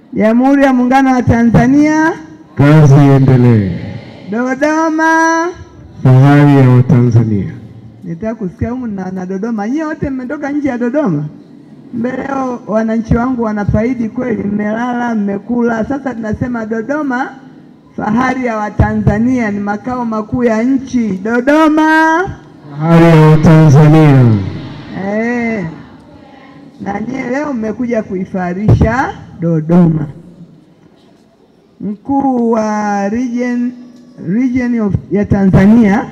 Jamhuri ya Muungano wa Tanzania. Kazi iendelee. Dodoma, fahari ya Watanzania. Nitaka kusikia humu na Dodoma. Nyie wote mmetoka nje ya Dodoma. Leo wananchi wangu wanafaidi kweli, mmelala, mmekula. Sasa tunasema Dodoma, fahari ya Watanzania, ni makao makuu ya nchi. Dodoma, fahari ya Watanzania. Na nyie leo mmekuja kuifaharisha Dodoma. Mkuu wa region ya Tanzania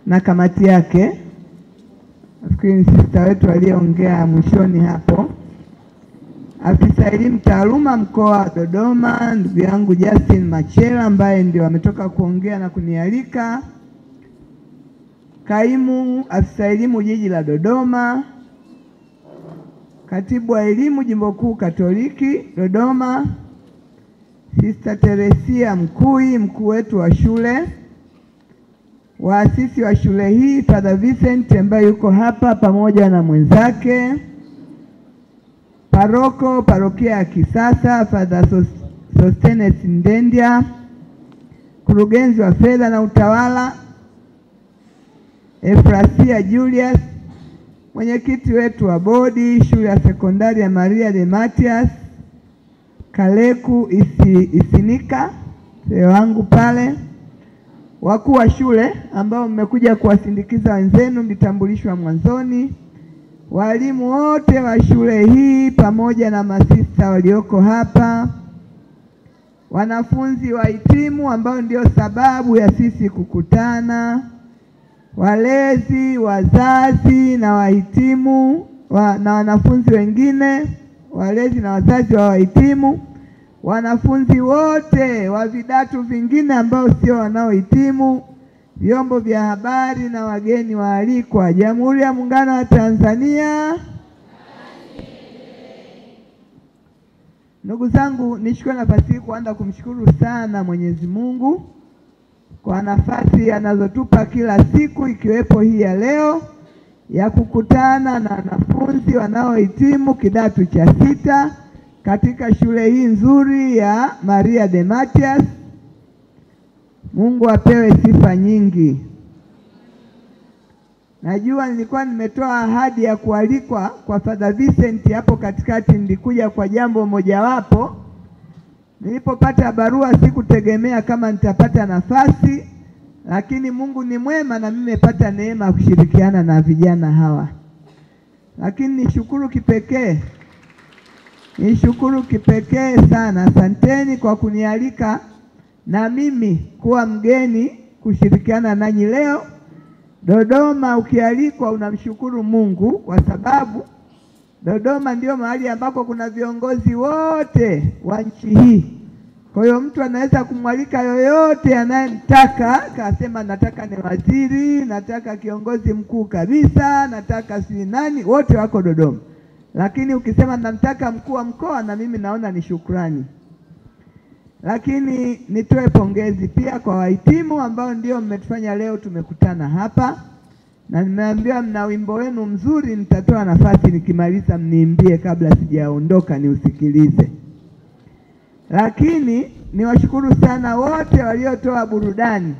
na kamati yake, nafikiri sister wetu aliyeongea mwishoni hapo, afisa elimu taaluma mkoa wa Dodoma ndugu yangu Justin Machela ambaye ndio ametoka kuongea na kunialika, kaimu afisa elimu jiji la Dodoma, katibu wa elimu jimbo kuu Katoliki Dodoma, Sister Teresia Mkui, mkuu wetu wa shule, waasisi wa shule hii Father Vincent ambaye yuko hapa pamoja na mwenzake, paroko parokia ya kisasa Father Sostenes Ndendia, kurugenzi wa fedha na utawala Efrasia Julius, mwenyekiti wetu wa bodi shule ya sekondari ya Maria de Matias Kaleku Isinika, mzee wangu pale, wakuu wa shule ambao mmekuja kuwasindikiza wenzenu mlitambulishwa mwanzoni, walimu wote wa shule hii pamoja na masista walioko hapa, wanafunzi wahitimu ambao ndio sababu ya sisi kukutana, walezi, wazazi na wahitimu na wanafunzi wengine, walezi na wazazi wa wahitimu, wanafunzi wote wa vidato vingine ambao sio wanaohitimu, vyombo vya habari na wageni waalikwa. Jamhuri ya Muungano wa Tanzania. Ndugu zangu, nichukue nafasi hii kuanza kumshukuru sana Mwenyezi Mungu kwa nafasi anazotupa kila siku, ikiwepo hii ya leo ya kukutana na wanafunzi wanaohitimu kidato cha 6 katika shule hii nzuri ya Maria de Matias. Mungu apewe sifa nyingi. Najua nilikuwa nimetoa ahadi ya kualikwa kwa Father Vincent hapo katikati, nilikuja kwa jambo mojawapo. Nilipopata barua sikutegemea kama nitapata nafasi, lakini Mungu ni mwema na mimi nimepata neema kushirikiana na vijana hawa. Lakini nishukuru kipekee sana. Asanteni kwa kunialika na mimi kuwa mgeni kushirikiana nanyi leo. Dodoma ukialikwa unamshukuru Mungu kwa sababu Dodoma ndio mahali ambako kuna viongozi wote wa nchi hii. Kwa hiyo mtu anaweza kumwalika yoyote anayemtaka, akasema nataka ni waziri, nataka kiongozi mkuu kabisa, nataka si nani, wote wako Dodoma. Lakini ukisema namtaka mkuu wa mkoa, na mimi naona ni shukrani. Lakini nitoe pongezi pia kwa wahitimu ambao ndio mmetufanya leo tumekutana hapa. Na nimeambiwa mna wimbo wenu mzuri, nitatoa nafasi nikimaliza mniimbie kabla sijaondoka niusikilize. Lakini niwashukuru sana wote waliotoa burudani,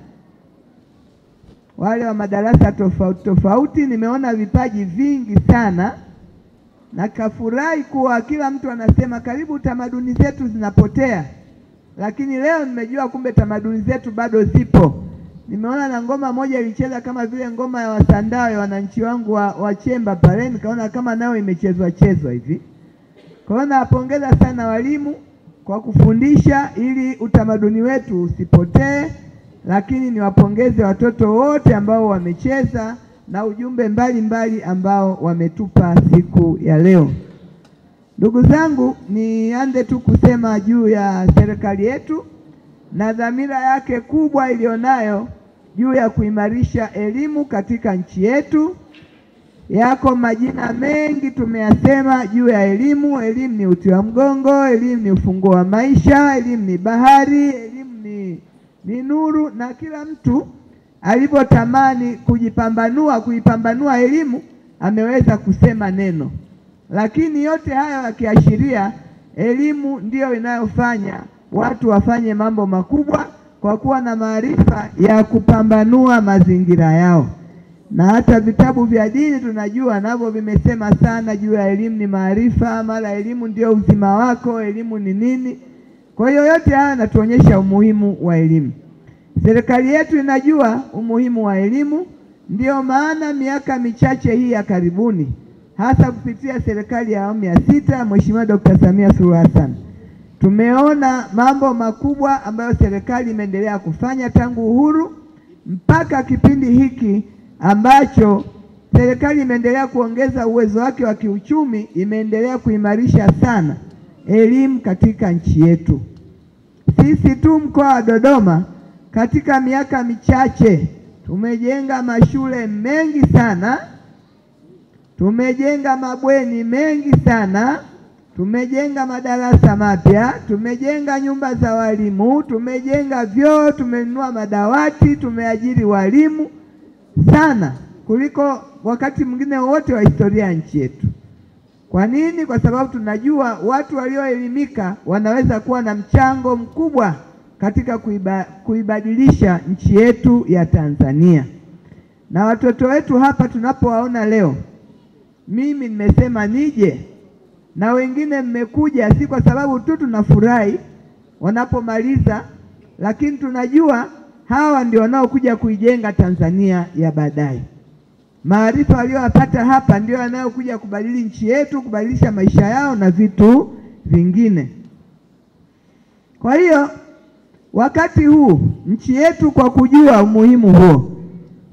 wale wa madarasa tofauti tofauti. Nimeona vipaji vingi sana na kafurahi kuwa kila mtu anasema karibu tamaduni zetu zinapotea, lakini leo nimejua kumbe tamaduni zetu bado zipo. Nimeona na ngoma moja ilicheza kama vile ngoma ya Wasandawe, wananchi wangu wa Chemba pale, nikaona kama nao imechezwa hivi. Kwa hiyo nawapongeza sana walimu kwa kufundisha ili utamaduni wetu usipotee, lakini niwapongeze watoto wote ambao wamecheza na ujumbe mbalimbali ambao wametupa siku ya leo. Ndugu zangu, nianze tu kusema juu ya serikali yetu na dhamira yake kubwa ilionayo juu ya kuimarisha elimu katika nchi yetu. Yako majina mengi tumeyasema juu ya elimu. Elimu ni uti wa mgongo, elimu ni ufunguo wa maisha, elimu ni bahari, elimu ni nuru, na kila mtu alipotamani kuipambanua elimu ameweza kusema neno. Lakini yote hayo yakiashiria Elimu ndiyo inayofanya watu wafanye mambo makubwa kwa kuwa na maarifa ya kupambanua mazingira yao. Na hata vitabu vya dini tunajua navyo vimesema sana juu ya elimu ni maarifa, mara elimu ndio uzima wako, elimu ni nini. Kwa hiyo yote haya yanatuonyesha umuhimu wa elimu. Serikali yetu inajua umuhimu wa elimu, ndio maana miaka michache hii ya karibuni, hasa kupitia serikali ya awamu ya 6 Mheshimiwa Dr. Samia Suluhu Hassan, tumeona mambo makubwa ambayo serikali imeendelea kufanya tangu uhuru mpaka kipindi hiki ambacho serikali imeendelea kuongeza uwezo wake wa kiuchumi, imeendelea kuimarisha sana elimu katika nchi yetu. Sisi tu mkoa wa Dodoma katika miaka michache tumejenga mashule mengi sana, tumejenga mabweni mengi sana, tumejenga madarasa mapya, tumejenga nyumba za walimu, tumejenga vyoo, tumenunua madawati, tumeajiri walimu sana kuliko wakati mwingine wote wa historia ya nchi yetu. Kwa nini? Kwa sababu tunajua watu walioelimika wanaweza kuwa na mchango mkubwa katika kuibadilisha nchi yetu ya Tanzania. Na watoto wetu hapa tunapowaona leo, mimi nimesema nije na wengine mmekuja, si kwa sababu tu tunafurahi wanapomaliza, lakini tunajua hawa ndio wanaokuja kuijenga Tanzania ya baadaye. Maarifa waliyopata hapa ndio yanayokuja kubadili nchi yetu, kubadilisha maisha yao na vitu vingine. Kwa hiyo wakati huu nchi yetu, kwa kujua umuhimu huo,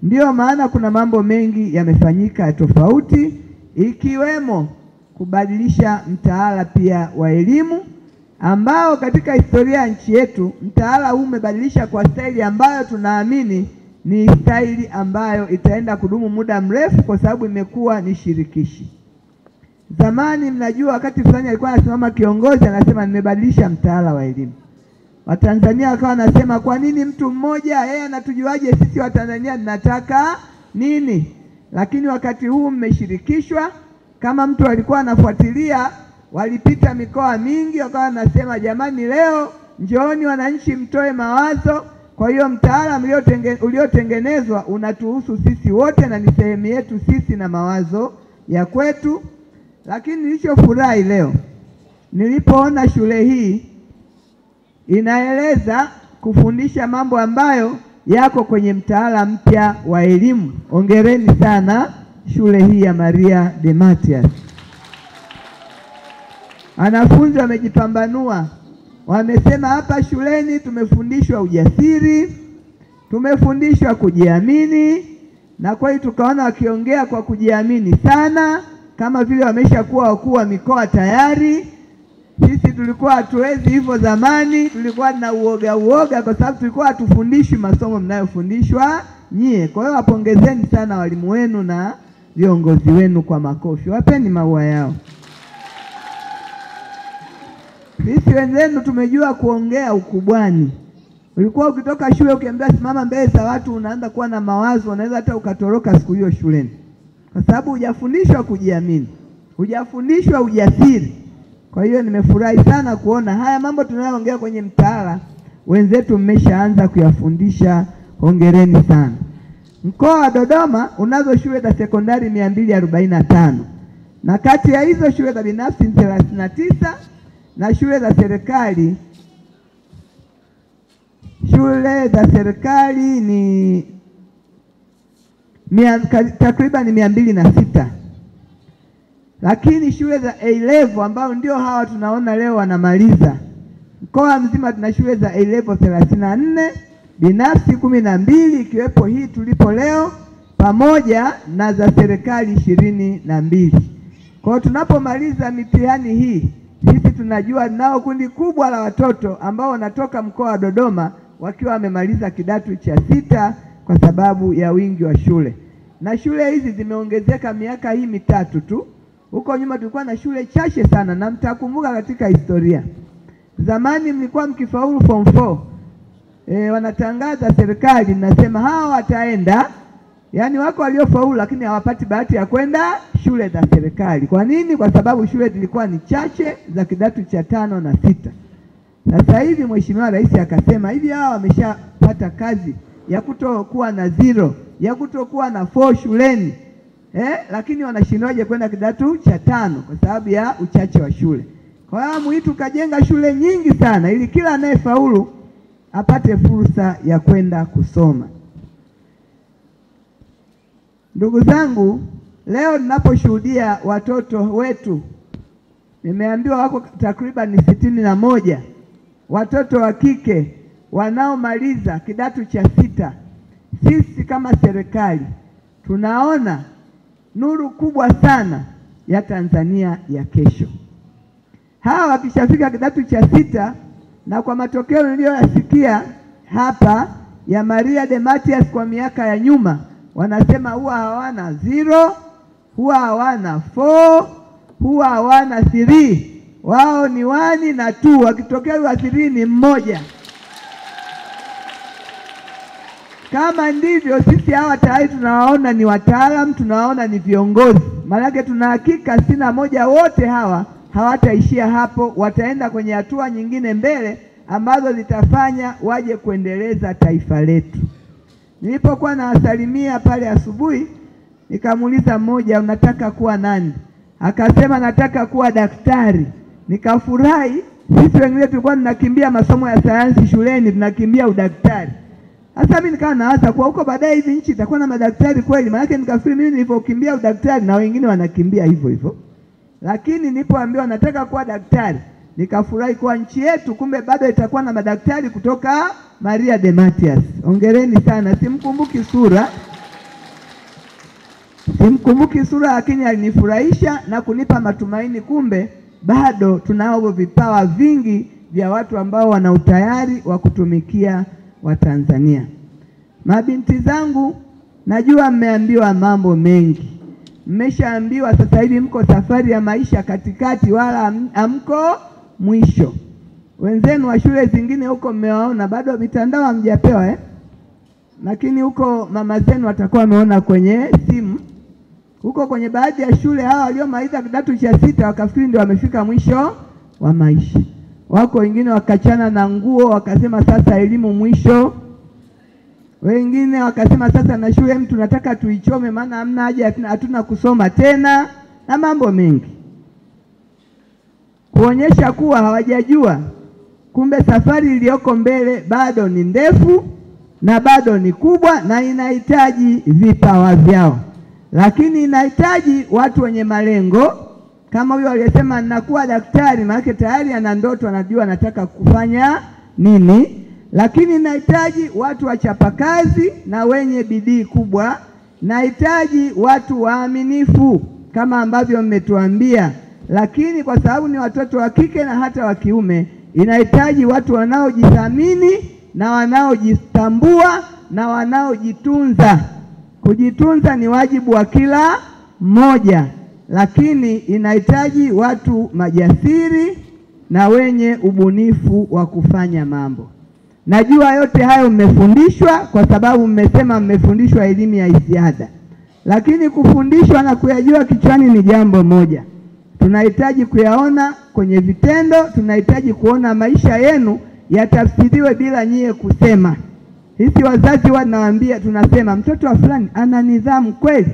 ndio maana kuna mambo mengi yamefanyika tofauti, ikiwemo kubadilisha mtaala pia wa elimu, ambao katika historia ya nchi yetu mtaala huu umebadilisha kwa staili ambayo tunaamini ni staili ambayo itaenda kudumu muda mrefu, kwa sababu imekuwa ni shirikishi. Zamani mnajua wakati fulani alikuwa anasimama kiongozi anasema nimebadilisha mtaala wa elimu. Watanzania wakawa wanasema kwa nini mtu mmoja, yeye anatujuaje sisi Watanzania tunataka nini? Lakini wakati huu mmeshirikishwa. Kama mtu alikuwa anafuatilia, walipita mikoa mingi, wakawa wanasema jamani, leo njooni wananchi mtoe mawazo. Kwa hiyo mtaala uliotengenezwa unatuhusu sisi wote na ni sehemu yetu sisi na mawazo ya kwetu. Lakini nilichofurahi leo nilipoona shule hii inaeleza kufundisha mambo ambayo yako kwenye mtaala mpya wa elimu. Hongereni sana shule hii ya Maria de Matias. Wanafunzi wamejipambanua. Wamesema hapa shuleni tumefundishwa ujasiri, tumefundishwa kujiamini, na kwa hiyo tukaona wakiongea kwa kujiamini sana, kama vile wameshakuwa wakuu wa mikoa tayari. Sisi tulikuwa hatuwezi hivyo zamani, tulikuwa na uoga kwa sababu tulikuwa hatufundishwi masomo mnayofundishwa nyie. Kwa hiyo wapongezeni sana walimu wenu na viongozi wenu kwa makofi. Wapeni maua yao. Sisi wenzenu tumejua kuongea ukubwani. Ulikuwa ukitoka shule ukiambiwa simama mbele za watu unaanza kuwa na mawazo, unaweza hata ukatoroka siku hiyo shuleni. Kwa sababu hujafundishwa kujiamini, hujafundishwa ujasiri. Kwa hiyo nimefurahi sana kuona haya mambo tunayoongea kwenye mtaala wenzetu mmeshaanza kuyafundisha. Hongereni sana. Mkoa wa Dodoma unazo shule za sekondari 245. Na kati ya hizo shule za binafsi 39 na shule za serikali ni takriban 206. Lakini shule za A-level ambao ndio hawa tunaona leo wanamaliza, mkoa mzima tuna shule za A-level 34, binafsi 12 ikiwepo hii tulipo leo, pamoja na za serikali 22. Kwa tunapomaliza mitihani hii, sisi tunajua nao kundi kubwa la watoto ambao wanatoka mkoa wa Dodoma wakiwa wamemaliza kidato cha 6 kwa sababu ya wingi wa shule. Na shule hizi zimeongezeka miaka hii mitatu tu. Huko nyuma tulikuwa na shule chache sana, na mtakumbuka katika historia. Zamani mlikuwa mkifaulu form 4, wanatangaza serikali nasema hawa wataenda Yaani wako waliofaulu lakini hawapati bahati ya kwenda shule za serikali. Kwa nini? Kwa sababu shule zilikuwa ni chache za kidato cha 5 na 6. Sasa hivi Mheshimiwa Rais akasema hivi hawa wameshapata kazi ya kutokuwa na 0, ya kutokuwa na 4 shuleni. Lakini wanashindwaje kwenda kidato cha 5 kwa sababu ya uchache wa shule. Kwa hiyo hii tukajenga shule nyingi sana ili kila anayefaulu apate fursa ya kwenda kusoma. Ndugu zangu, leo ninaposhuhudia watoto wetu, nimeambiwa wako takriban 61 watoto wa kike wanaomaliza kidato cha 6. Sisi kama serikali tunaona nuru kubwa sana ya Tanzania ya kesho. Hawa wakishafika kidato cha 6, na kwa matokeo niliyoyasikia hapa ya Maria de Matias kwa miaka ya nyuma, wanasema huwa hawana 0, huwa hawana 4, huwa hawana 3. Wao ni 1 na 2, wakitokea wa 3 ni mmoja. Kama ndivyo, sisi hawa tayari tunawaona ni wataalamu, tunawaona ni viongozi. Maana tuna hakika 61 wote hawa hawataishia hapo, wataenda kwenye hatua nyingine mbele ambazo zitafanya waje kuendeleza taifa letu. Nilipokuwa nawasalimia pale asubuhi, nikamuuliza mmoja, unataka kuwa nani? Akasema nataka kuwa daktari. Nikafurahi. Sisi wengine tulikuwa tunakimbia masomo ya sayansi shuleni, tunakimbia udaktari. Sasa mimi nikawa nawaza kwa huko baadaye hivi nchi itakuwa na madaktari kweli? Maana nikafikiri mimi nilipokimbia udaktari na wengine wanakimbia hivyo hivyo. Lakini nilipoambiwa nataka kuwa daktari, nikafurahi kwa nchi yetu kumbe bado itakuwa na madaktari kutoka Maria de Matias. Hongereni sana. Simkumbuki sura lakini alinifurahisha na kunipa matumaini, kumbe bado tunao vipawa vingi vya watu ambao wana utayari wa kutumikia Watanzania. Mabinti zangu, najua mmeambiwa mambo mengi. Mmeshaambiwa sasa hivi mko safari ya maisha katikati, wala hamko mwisho. Wenzenu wa shule zingine huko mmewaona, bado mitandao hamjapewa lakini huko mama zenu watakuwa wameona kwenye simu. Huko kwenye baadhi ya shule hawa waliomaliza kidato cha 6 wakafikiri ndio wamefika mwisho wa maisha. Wako wengine wakachana na nguo wakasema sasa elimu mwisho. Wengine wakasema sasa na shule mtu nataka tuichome maana hamna haja, hatuna kusoma tena, na mambo mengi. Kuonyesha kuwa hawajajua kumbe safari iliyoko mbele bado ni ndefu na bado ni kubwa na inahitaji vipawa vyao. Lakini inahitaji watu wenye malengo. Kama huyo aliyesema ninakuwa daktari, maana tayari ana ndoto, anajua anataka kufanya nini. Lakini inahitaji watu wachapakazi na wenye bidii kubwa. Nahitaji watu waaminifu kama ambavyo mmetuambia. Lakini kwa sababu ni watoto wa kike na hata wa kiume, inahitaji watu wanaojithamini na wanaojitambua na wanaojitunza. Kujitunza ni wajibu wa kila mmoja, lakini inahitaji watu majasiri na wenye ubunifu wa kufanya mambo. Najua yote hayo mmefundishwa kwa sababu mmesema mmefundishwa elimu ya ziada. Lakini kufundishwa na kuyajua kichwani ni jambo moja. Tunahitaji kuyaona kwenye vitendo, tunahitaji kuona maisha yenu yatafsiriwe bila nyie kusema. Sisi wazazi wanawaambia, tunasema mtoto wa fulani ana nidhamu kweli.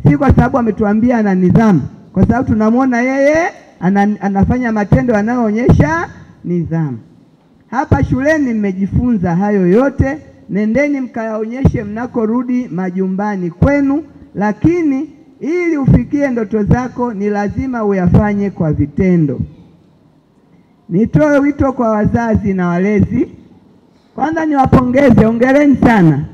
Si kwa sababu ametuambia ana nidhamu, kwa sababu tunamwona yeye anafanya matendo yanayoonyesha nidhamu. Hapa shuleni mmejifunza hayo yote, nendeni mkayaonyeshe mnakorudi majumbani kwenu. Lakini ili ufikie ndoto zako ni lazima uyafanye kwa vitendo. Nitoe wito kwa wazazi na walezi. Kwanza niwapongeze, hongereni sana.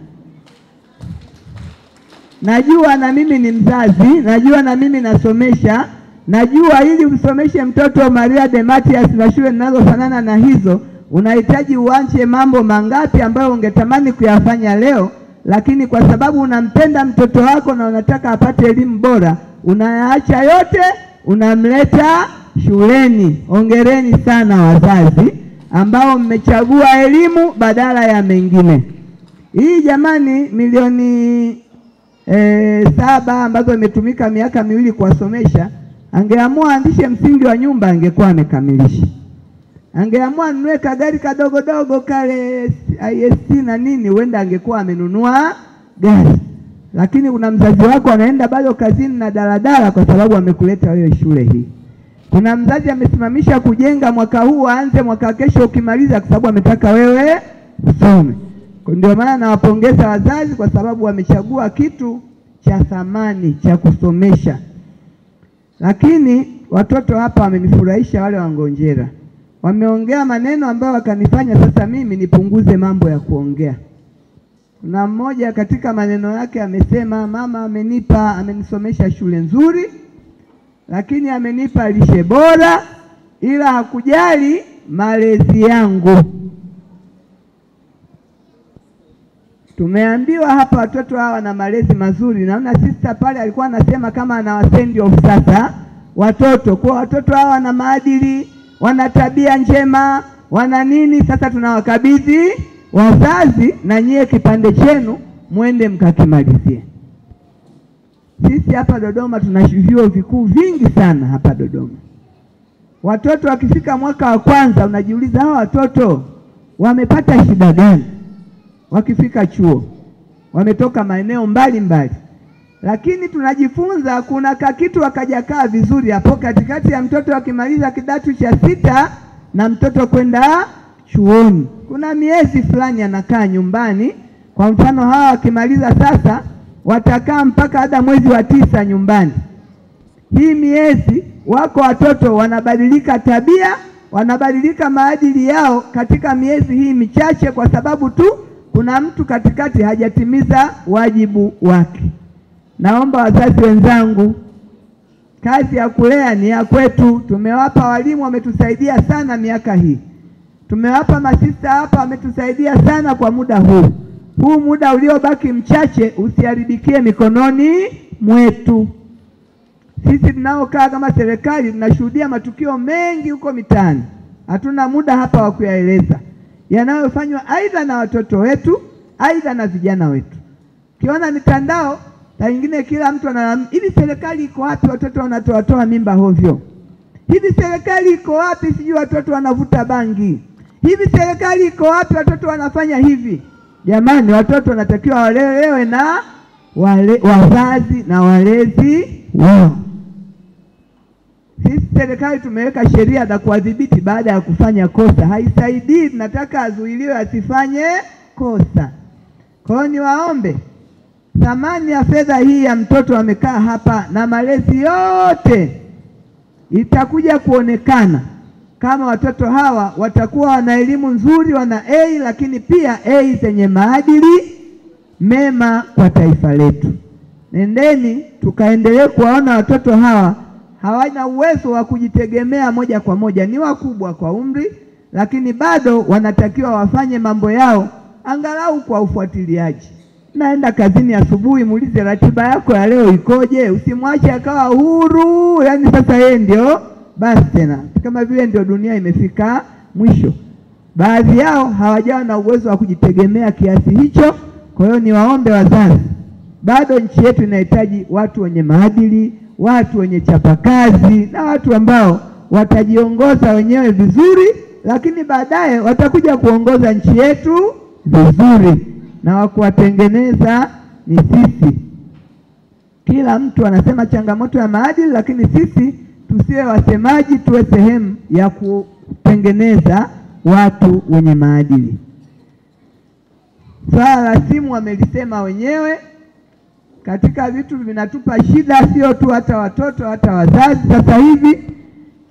Najua na mimi ni mzazi, najua na mimi nasomesha. Najua ili usomeshe mtoto wa Maria de Matias na shule zinazofanana na hizo, unahitaji uanze mambo mangapi ambayo ungetamani kuyafanya leo, lakini kwa sababu unampenda mtoto wako na unataka apate elimu bora, unayaacha yote, unamleta shuleni. Hongereni sana wazazi ambao mmechagua elimu badala ya mengine. Hii jamani, milioni 7 ambazo imetumika miaka miwili kuwasomesha, angeamua andishe msingi wa nyumba angekuwa amekamilisha. Angeamua anunue kagari kadogo dogo kale IST na nini, huenda angekuwa amenunua gari. Lakini kuna mzazi wako anaenda bado kazini na daladala kwa sababu amekuleta wewe shule hii. Kuna mzazi amesimamisha kujenga mwaka huu aanze mwaka kesho ukimaliza kwa sababu ametaka wewe usome. Ndio maana nawapongeza wazazi kwa sababu wamechagua kitu cha thamani cha kusomesha. Lakini watoto hapa wamenifurahisha, wale wa Ngonjera. Wameongea maneno ambayo wakanifanya sasa mimi nipunguze mambo ya kuongea. Kuna mmoja katika maneno yake amesema, mama amenisomesha shule nzuri, lakini amenipa lishe bora, ila hakujali malezi yangu. Tumeambiwa hapa watoto hawa na malezi mazuri. Naona sister pale alikuwa anasema kama anawasendi off sasa watoto. Kwa watoto hawa wana maadili, wana tabia njema, wana nini, sasa tunawakabidhi wazazi na nyie kipande chenu muende mkakimalizie. Sisi hapa Dodoma tuna vyuo vikuu vingi sana hapa Dodoma. Watoto wakifika mwaka wa kwanza unajiuliza hawa watoto wamepata shida gani? Wakifika chuo wametoka maeneo mbalimbali. Lakini tunajifunza kuna kakitu wakajakaa vizuri hapo katikati ya mtoto akimaliza kidato cha 6 na mtoto kwenda chuoni. Kuna miezi fulani anakaa nyumbani. Kwa mfano hawa wakimaliza sasa watakaa mpaka hadi mwezi wa 9 nyumbani. Hii miezi wako watoto wanabadilika tabia, wanabadilika maadili yao katika miezi hii michache kwa sababu tu kuna mtu katikati hajatimiza wajibu wake. Naomba wazazi wenzangu, kazi ya kulea ni ya kwetu. Tumewapa walimu wametusaidia sana miaka hii. Tumewapa masista hapa wametusaidia sana kwa muda huu. Huu muda uliobaki mchache usiharibikie mikononi mwetu. Sisi tunaokaa kama serikali tunashuhudia matukio mengi huko mitaani. Hatuna muda hapa wa kuyaeleza yanayofanywa aidha na watoto wetu, aidha na vijana wetu. Kiona mitandao, nyingine kila mtu analalamika, hivi serikali iko wapi watoto wanatoa mimba hovyo? Hivi serikali iko wapi sijui watoto wanavuta bangi? Hivi serikali iko wapi watoto wanafanya hivi? Jamani, watoto wanatakiwa walelewe na wazazi na walezi wao. Sisi serikali tumeweka sheria za kuadhibiti baada ya kufanya kosa. Haisaidii, tunataka azuiliwe asifanye kosa. Kwa hiyo niwaombe, thamani ya fedha hii ya mtoto amekaa hapa na malezi yote itakuja kuonekana kama watoto hawa watakuwa wana elimu nzuri, wana A, lakini pia A zenye maadili mema kwa taifa letu. Nendeni tukaendelee kuwaona watoto hawa hawana uwezo wa kujitegemea moja kwa moja. Ni wakubwa kwa umri, lakini bado wanatakiwa wafanye mambo yao angalau kwa ufuatiliaji. Naenda kazini asubuhi, muulize ratiba yako ya leo ikoje. Usimwache akawa huru, yani sasa yeye ndio basi tena, kama vile ndio dunia imefika mwisho. Baadhi yao hawajawa na uwezo wa kujitegemea kiasi hicho. Kwa hiyo niwaombe wazazi, bado nchi yetu inahitaji watu wenye maadili, watu wenye chapakazi na watu ambao watajiongoza wenyewe vizuri, lakini baadaye watakuja kuongoza nchi yetu vizuri. Na wakuwatengeneza ni sisi. Kila mtu anasema changamoto ya maadili, lakini sisi tusiwe wasemaji, tuwe sehemu ya kutengeneza watu wenye maadili. Swala la simu wamelisema wenyewe. Katika vitu vinatupa shida, sio tu hata watoto, hata wazazi. Sasa hivi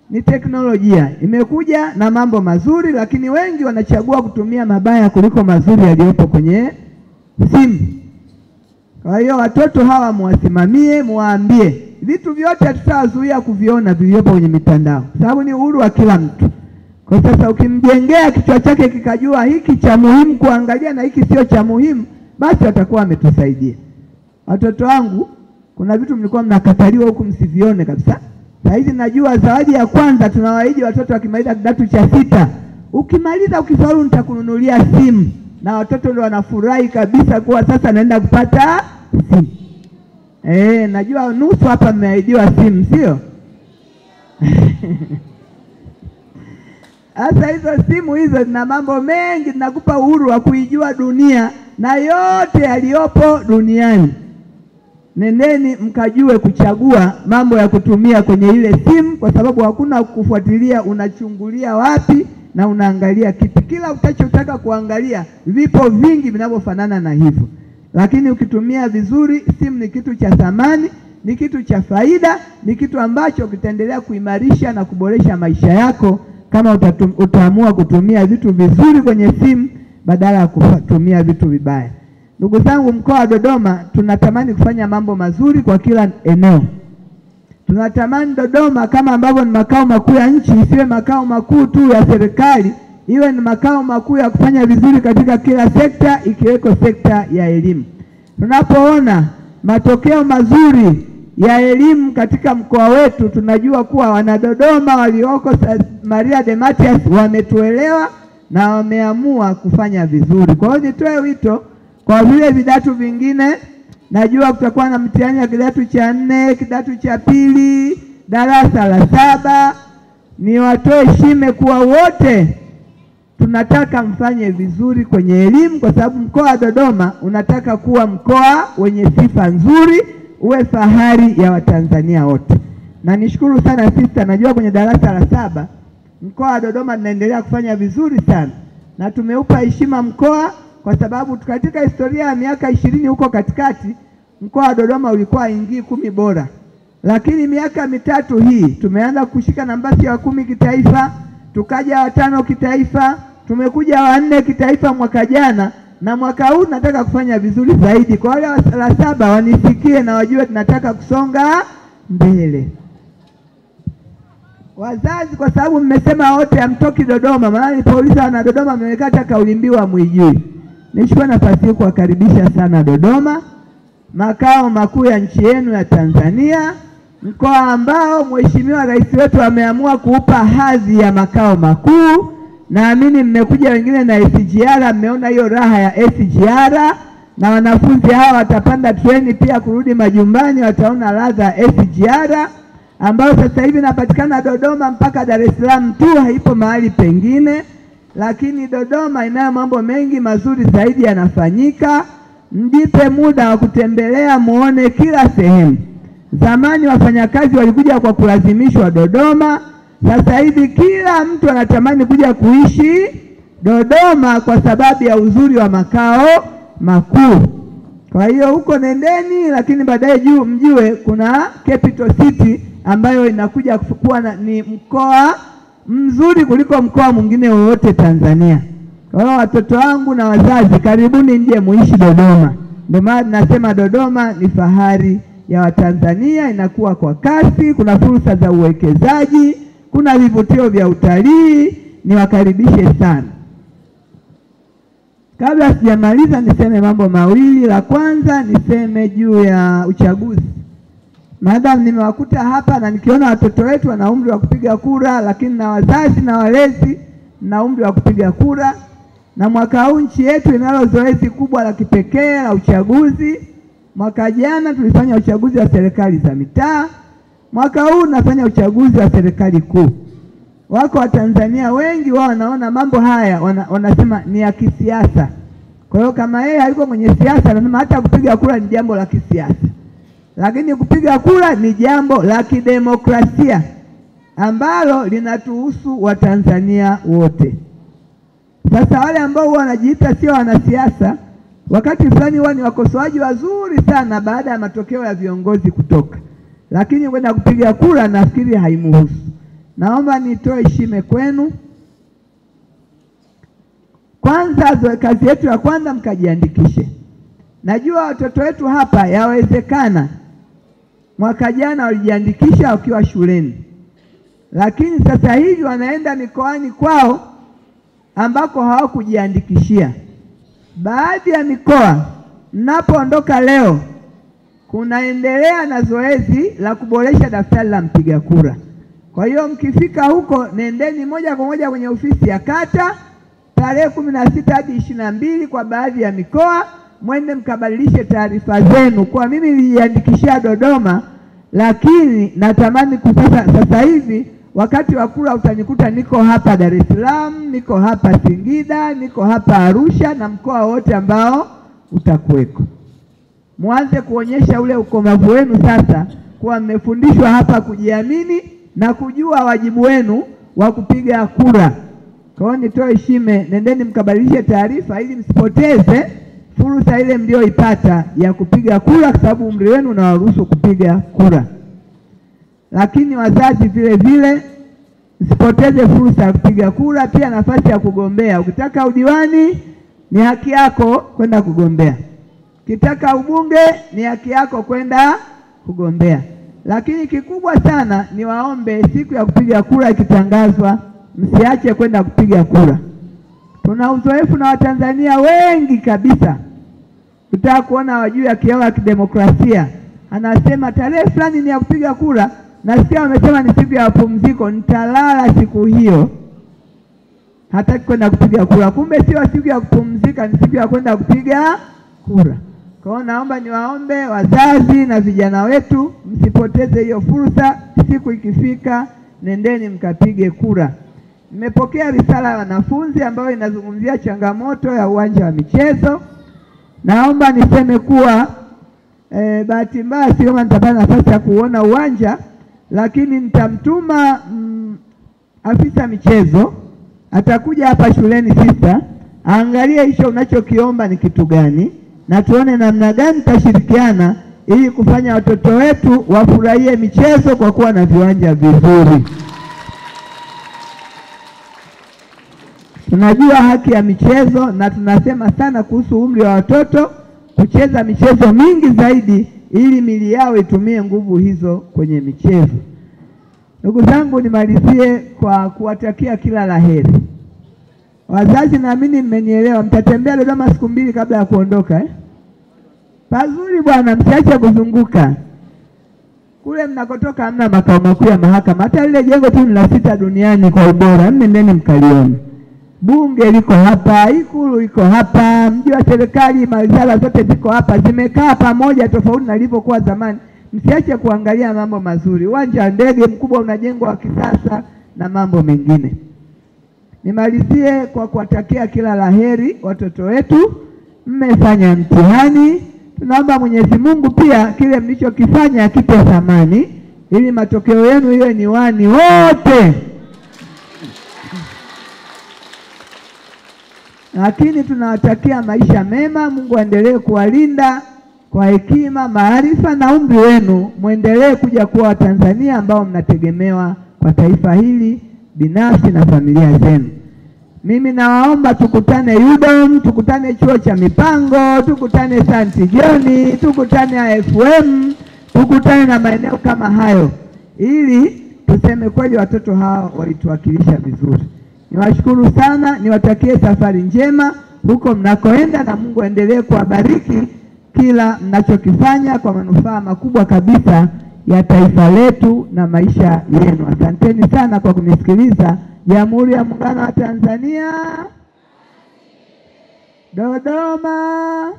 ni teknolojia imekuja na mambo mazuri, lakini wengi wanachagua kutumia mabaya kuliko mazuri yaliyopo kwenye simu. Kwa hiyo watoto hawa muwasimamie, muwaambie vitu vyote hatutawazuia kuviona vilivyopo kwenye mitandao, sababu ni uhuru wa kila mtu. Kwa sasa ukimjengea kichwa chake kikajua hiki cha muhimu kuangalia na hiki sio cha muhimu, basi watakuwa wametusaidia. Watoto wangu, kuna vitu mlikuwa mnakataliwa huku msivione kabisa. Sasa hivi najua zawadi ya kwanza tunawaahidi watoto wakimaliza kidato cha 6. Ukimaliza ukifaulu nitakununulia simu. Na watoto ndio wanafurahi kabisa kuwa sasa naenda kupata simu. Najua nusu hapa mmeahidiwa simu, sio? Sasa hizo simu hizo zina mambo mengi, zinakupa uhuru wa kuijua dunia na yote yaliyopo duniani. Nendeni mkajue kuchagua mambo ya kutumia kwenye ile simu, kwa sababu hakuna kufuatilia unachungulia wapi na unaangalia kipi. Kila utachotaka kuangalia vipo vingi vinavyofanana na hivyo. Lakini ukitumia vizuri, simu ni kitu cha thamani, ni kitu cha faida, ni kitu ambacho kitaendelea kuimarisha na kuboresha maisha yako kama utaamua kutumia vitu vizuri kwenye simu badala ya kutumia vitu vibaya. Ndugu zangu, mkoa wa Dodoma tunatamani kufanya mambo mazuri kwa kila eneo. Tunatamani Dodoma kama ambavyo ni makao makuu ya nchi, isiwe makao makuu tu ya serikali, iwe ni makao makuu ya kufanya vizuri katika kila sekta, ikiweko sekta ya elimu. Tunapoona matokeo mazuri ya elimu katika mkoa wetu, tunajua kuwa wana Dodoma walioko Maria de Matias wametuelewa na wameamua kufanya vizuri. Kwa hiyo nitoe wito kwa vile vidato vingine, najua kutakuwa na mtihani ya kidato cha 4, kidato cha 2, darasa la 7. Ni watoe shime kuwa wote tunataka mfanye vizuri kwenye elimu, kwa sababu mkoa wa Dodoma unataka kuwa mkoa wenye sifa nzuri, uwe fahari ya Watanzania wote. Na nishukuru sana sister, najua kwenye darasa la 7 mkoa wa Dodoma tunaendelea kufanya vizuri sana, na tumeupa heshima mkoa, kwa sababu katika historia ya miaka 20 huko katikati mkoa wa Dodoma ulikuwa ingii 10 bora, lakini miaka mitatu hii tumeanza kushika nambari ya 10 kitaifa, tukaja wa 5 kitaifa, tumekuja wa 4 kitaifa mwaka jana, na mwaka huu tunataka kufanya vizuri zaidi. Kwa wale la 7 wanisikie na wajue tunataka kusonga mbele. Wazazi, kwa sababu mmesema wote hamtoki Dodoma, maana nilipouliza wana Dodoma mmekata kauli mbiu hamwijui. Nichukue nafasi hii kuwakaribisha sana Dodoma, makao makuu ya nchi yenu ya Tanzania, mkoa ambao Mheshimiwa Rais wetu ameamua kuupa hadhi ya makao makuu. Naamini mmekuja wengine na SGR, mmeona hiyo raha ya SGR, na wanafunzi hawa watapanda treni pia kurudi majumbani, wataona ladha ya SGR ambayo sasa hivi inapatikana Dodoma mpaka Dar es Salaam tu, haipo mahali pengine. Lakini Dodoma inayo mambo mengi mazuri zaidi yanafanyika. Mjipe muda wa kutembelea, muone kila sehemu. Zamani wafanyakazi walikuja kwa kulazimishwa Dodoma, sasa hivi kila mtu anatamani kuja kuishi Dodoma kwa sababu ya uzuri wa makao makuu. Kwa hiyo huko nendeni, lakini baadaye juu mjue kuna Capital City ambayo inakuja kuwa ni mkoa mzuri kuliko mkoa mwingine wowote Tanzania. Kwa hiyo watoto wangu na wazazi, karibuni nje muishi Dodoma. Ndio maana nasema Dodoma ni fahari ya Watanzania, inakuwa kwa kasi, kuna fursa za uwekezaji, kuna vivutio vya utalii. Niwakaribishe sana. Kabla sijamaliza niseme mambo mawili. La kwanza niseme juu ya uchaguzi. Madam nimewakuta hapa na nikiona watoto wetu wana umri wa kupiga kura, lakini na wazazi na walezi na umri wa kupiga kura. Na mwaka huu nchi yetu inalo zoezi kubwa la kipekee la uchaguzi. Mwaka jana tulifanya uchaguzi wa serikali za mitaa. Mwaka huu tunafanya uchaguzi wa serikali kuu. Wako Watanzania wengi wao wanaona mambo haya wanasema ni ya kisiasa. Kwa hiyo kama yeye hayuko mwenye siasa, anasema hata kupiga kura ni jambo la kisiasa. Lakini kupiga kura ni jambo la kidemokrasia ambalo linatuhusu Watanzania wote. Sasa wale ambao wanajiita sio wanasiasa, wakati fulani huwa ni wakosoaji wazuri sana baada ya matokeo ya viongozi kutoka, lakini kwenda kupiga kura nafikiri haimuhusu. Naomba nitoe heshima kwenu. Kwanza kazi yetu ya kwanza mkajiandikishe. Najua watoto wetu hapa yawezekana mwaka jana walijiandikisha wakiwa shuleni, lakini sasa hivi wanaenda mikoani kwao ambako hawakujiandikishia. Baadhi ya mikoa mnapoondoka leo kunaendelea na zoezi la kuboresha daftari la mpiga kura. Kwa hiyo mkifika huko nendeni moja kwa moja kwenye ofisi ya kata tarehe 16 hadi 22 kwa baadhi ya mikoa, mwende mkabadilishe taarifa zenu. Kwa mimi niliandikishia Dodoma, lakini natamani sasa hivi wakati wa kura utanikuta niko hapa Dar es Salaam, niko hapa Singida, niko hapa Arusha na mkoa wote ambao utakuweko. Mwanze kuonyesha ule ukomavu wenu sasa, kuwa mmefundishwa hapa kujiamini na kujua wajibu wenu wa kupiga kura. Kwa hiyo nitoe shime, nendeni mkabadilishe taarifa ili msipoteze fursa ile mlioipata ya kupiga kura, kwa sababu umri wenu unawaruhusu kupiga kura. Lakini wazazi vile vile msipoteze fursa ya kupiga kura, pia nafasi ya kugombea. Ukitaka udiwani ni haki yako kwenda kugombea. Ukitaka ubunge ni haki yako kwenda kugombea. Lakini kikubwa sana ni waombe, siku ya kupiga kura ikitangazwa, msiache kwenda kupiga kura. Tuna uzoefu na Watanzania wengi kabisa. Tutaka kuona wajuu ya kiao ya kidemokrasia. Anasema tarehe fulani ni ya kupiga kura, nasikia wamesema ni siku ya mapumziko, nitalala siku hiyo. Hataki kwenda kupiga kura. Kumbe sio siku ya kupumzika, ni siku ya kwenda kupiga kura. Kwa hiyo naomba niwaombe wazazi na vijana wetu, msipoteze hiyo fursa. Siku ikifika, nendeni mkapige kura. Nimepokea risala ya wanafunzi ambayo inazungumzia changamoto ya uwanja wa michezo. Naomba niseme kuwa bahati mbaya si kama nitapata nafasi ya kuona uwanja, lakini nitamtuma afisa michezo, atakuja hapa shuleni sasa, aangalie hicho unachokiomba ni kitu gani, na tuone namna gani tutashirikiana ili kufanya watoto wetu wafurahie michezo kwa kuwa na viwanja vizuri. Tunajua haki ya michezo na tunasema sana kuhusu umri wa watoto kucheza michezo mingi zaidi ili mili yao itumie nguvu hizo kwenye michezo. Ndugu zangu, nimalizie kwa kuwatakia kila laheri. Wazazi, naamini mmenielewa. Mtatembea Dodoma siku 2 kabla ya kuondoka Pazuri bwana, msiache kuzunguka. Kule mnakotoka hamna makao makuu ya mahakama. Hata lile jengo tu ni la 6 duniani kwa ubora. Nendeni mkalione. Bunge liko hapa, Ikulu iko hapa, mji wa serikali, mawizara zote ziko hapa, zimekaa pamoja tofauti na ilivyokuwa zamani. Msiache kuangalia mambo mazuri. Uwanja wa ndege mkubwa unajengwa wa kisasa na mambo mengine. Nimalizie kwa kuwatakia kila laheri watoto wetu. Mmefanya mtihani. Tunaomba Mwenyezi Mungu pia kile mlichokifanya kipe thamani ili matokeo yenu iwe ni wani wote. Lakini tunawatakia maisha mema. Mungu aendelee kuwalinda kwa hekima, maarifa na umri wenu. Muendelee kuja kuwa Watanzania ambao mnategemewa kwa taifa hili binafsi na familia zenu. Mimi nawaomba tukutane UDOM, tukutane chuo cha mipango, tukutane St. John, tukutane AFM, tukutane na maeneo kama hayo ili tuseme kweli watoto hawa walituwakilisha vizuri. Niwashukuru sana, niwatakie safari njema huko mnakoenda na Mungu aendelee kuwabariki kila mnachokifanya kwa manufaa makubwa kabisa ya taifa letu na maisha yenu. Asanteni sana kwa kunisikiliza. Jamhuri ya Muungano wa Tanzania. Dodoma.